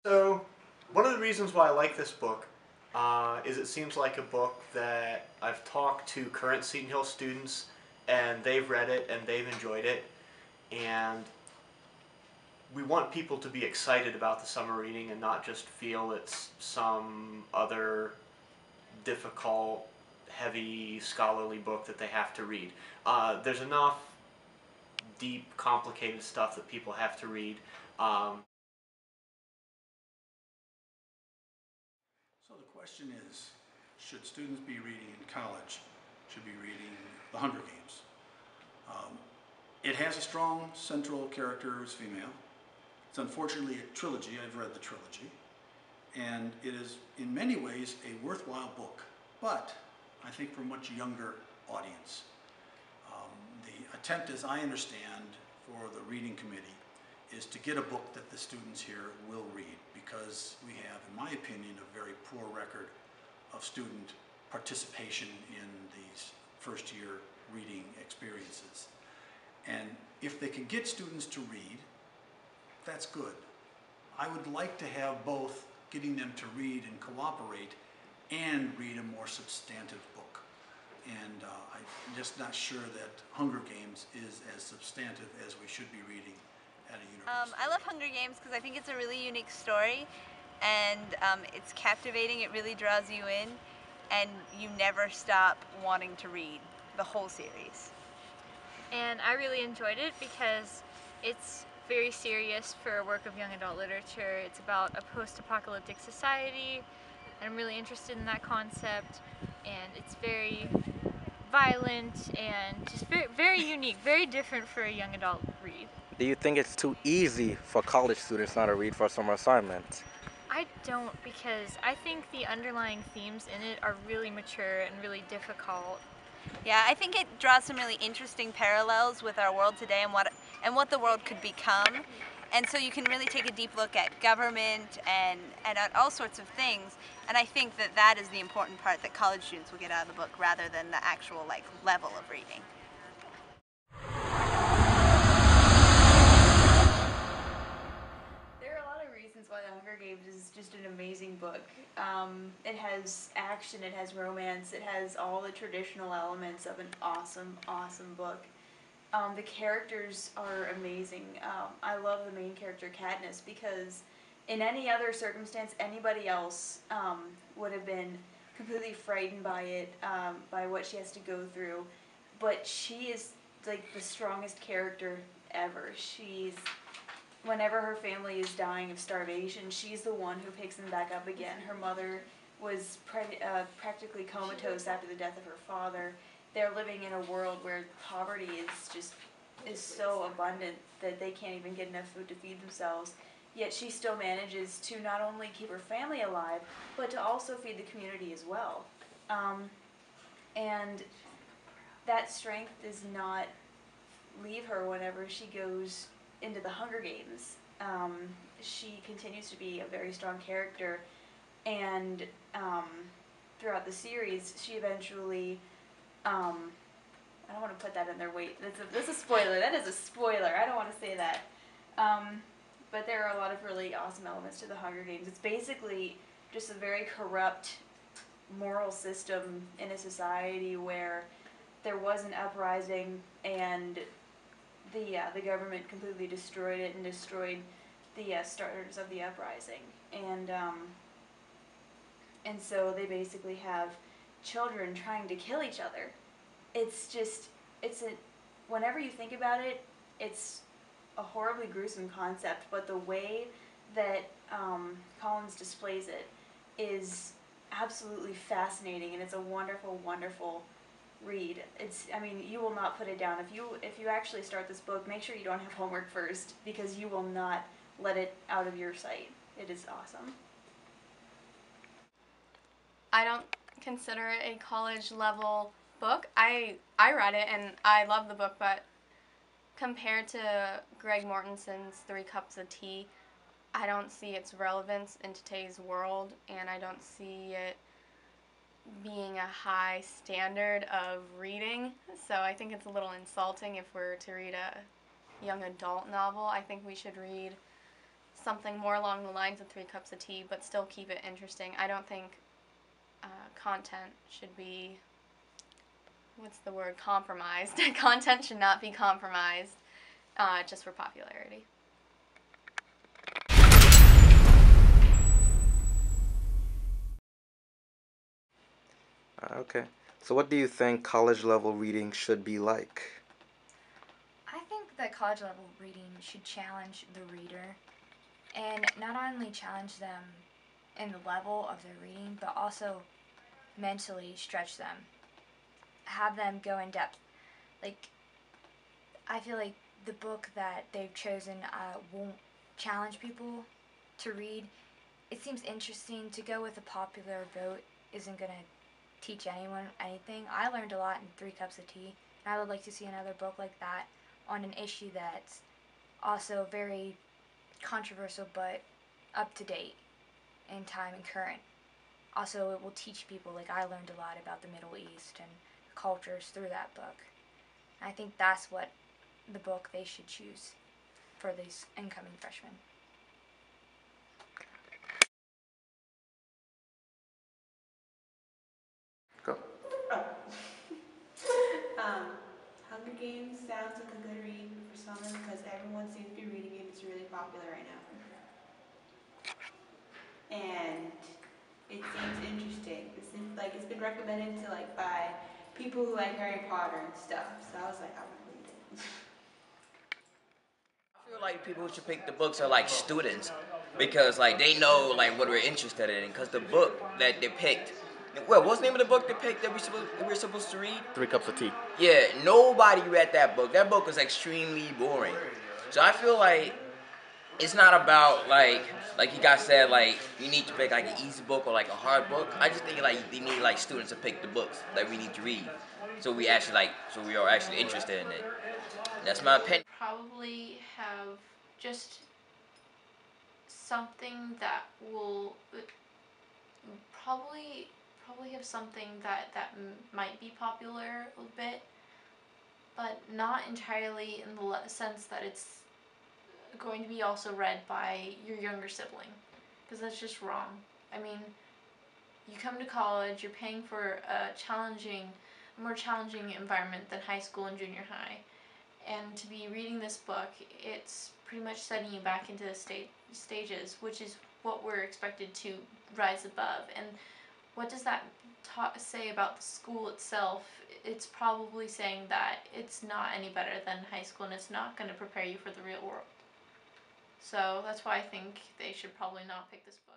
So, one of the reasons why I like this book is it seems like a book that I've talked to current Seton Hill students and they've read it and they've enjoyed it. And we want people to be excited about the summer reading and not just feel it's some other difficult, heavy, scholarly book that they have to read. There's enough deep, complicated stuff that people have to read. Um, So the question is, should students be reading in college? Should be reading The Hunger Games? It has a strong central character who's female. It's unfortunately a trilogy. I've read the trilogy. And it is in many ways a worthwhile book, but I think for a much younger audience. The attempt, as I understand, for the reading committee is to get a book that the students here will read, because we have, in my opinion, a very poor record of student participation in these first year reading experiences. And if they can get students to read, that's good. I would like to have both, getting them to read and cooperate and read a more substantive book. And I'm just not sure that Hunger Games is as substantive as we should be reading at a university. I love Hunger Games because I think it's a really unique story, and it's captivating. It really draws you in, and you never stop wanting to read the whole series. And I really enjoyed it because it's very serious for a work of young adult literature. It's about a post-apocalyptic society, and I'm really interested in that concept, and it's very violent and just very unique, very different for a young adult read. Do you think it's too easy for college students now to read for summer assignments? I don't, because I think the underlying themes in it are really mature and really difficult. Yeah, I think it draws some really interesting parallels with our world today and what the world could become. And so you can really take a deep look at government and at all sorts of things. And I think that that is the important part that college students will get out of the book rather than the actual level of reading. There are a lot of reasons why The Hunger Games is just an amazing book. It has action, it has romance, it has all the traditional elements of an awesome, awesome book. The characters are amazing. I love the main character, Katniss, because in any other circumstance, anybody else would have been completely frightened by it, by what she has to go through. But she is like the strongest character ever. Whenever her family is dying of starvation, she's the one who picks them back up again. Her mother was practically comatose after the death of her father. They're living in a world where poverty is so abundant that they can't even get enough food to feed themselves. Yet she still manages to not only keep her family alive, but to also feed the community as well. And that strength does not leave her whenever she goes into the Hunger Games. She continues to be a very strong character, and throughout the series, she eventually, I don't want to put that in there, wait, that's a spoiler, that is a spoiler, I don't want to say that. But there are a lot of really awesome elements to the Hunger Games. It's basically just a very corrupt moral system in a society where there was an uprising and the government completely destroyed it and destroyed the starters of the uprising. And so they basically have children trying to kill each other. Whenever you think about it, it's a horribly gruesome concept, but the way that Collins displays it is absolutely fascinating, and it's a wonderful, wonderful read. You will not put it down. If you actually start this book, make sure you don't have homework first, because you will not let it out of your sight. It is awesome. I don't consider it a college level book. I read it and I love the book, but compared to Greg Mortenson's 3 Cups of Tea, I don't see its relevance in today's world, and I don't see it being a high standard of reading. So I think it's a little insulting if we're to read a young adult novel. I think we should read something more along the lines of Three Cups of Tea, but still keep it interesting. I don't think content should be, what's the word, compromised. Content should not be compromised just for popularity. Okay. So what do you think college level reading should be like? I think that college level reading should challenge the reader, and not only challenge them in the level of their reading, but also mentally stretch them. Have them go in depth. Like, I feel like the book that they've chosen won't challenge people to read. It seems interesting. To go with a popular vote isn't going to teach anyone anything. I learned a lot in Three Cups of Tea, and I would like to see another book like that on an issue that's also very controversial but up to date in time and current. Also, it will teach people, like I learned a lot about the Middle East and cultures through that book. I think that's what the book they should choose for these incoming freshmen. Go. Hunger Games sounds like a good read for summer because everyone seems to be reading it. It's really popular right now. And it seems interesting. It seems like it's been recommended to by people who like Harry Potter and stuff. So I was like, I want to read it. I feel like people who should pick the books are like students because like they know like what we're interested in because the book that they picked, well, what's the name of the book they picked that we're supposed to read? Three Cups of Tea. Yeah, nobody read that book. That book was extremely boring. So I feel like it's not about like you guys said like you need to pick like an easy book or like a hard book. I just think like they need like students to pick the books that we need to read. So we are actually interested in it. That's my opinion. Probably have just something that will probably have something that might be popular a bit, but not entirely in the sense that it's going to be also read by your younger sibling, because that's just wrong. I mean, you come to college, you're paying for a more challenging environment than high school and junior high. And to be reading this book, it's pretty much setting you back into the stages, which is what we're expected to rise above. And what does that say about the school itself? It's probably saying that it's not any better than high school and it's not going to prepare you for the real world. So that's why I think they should probably not pick this book.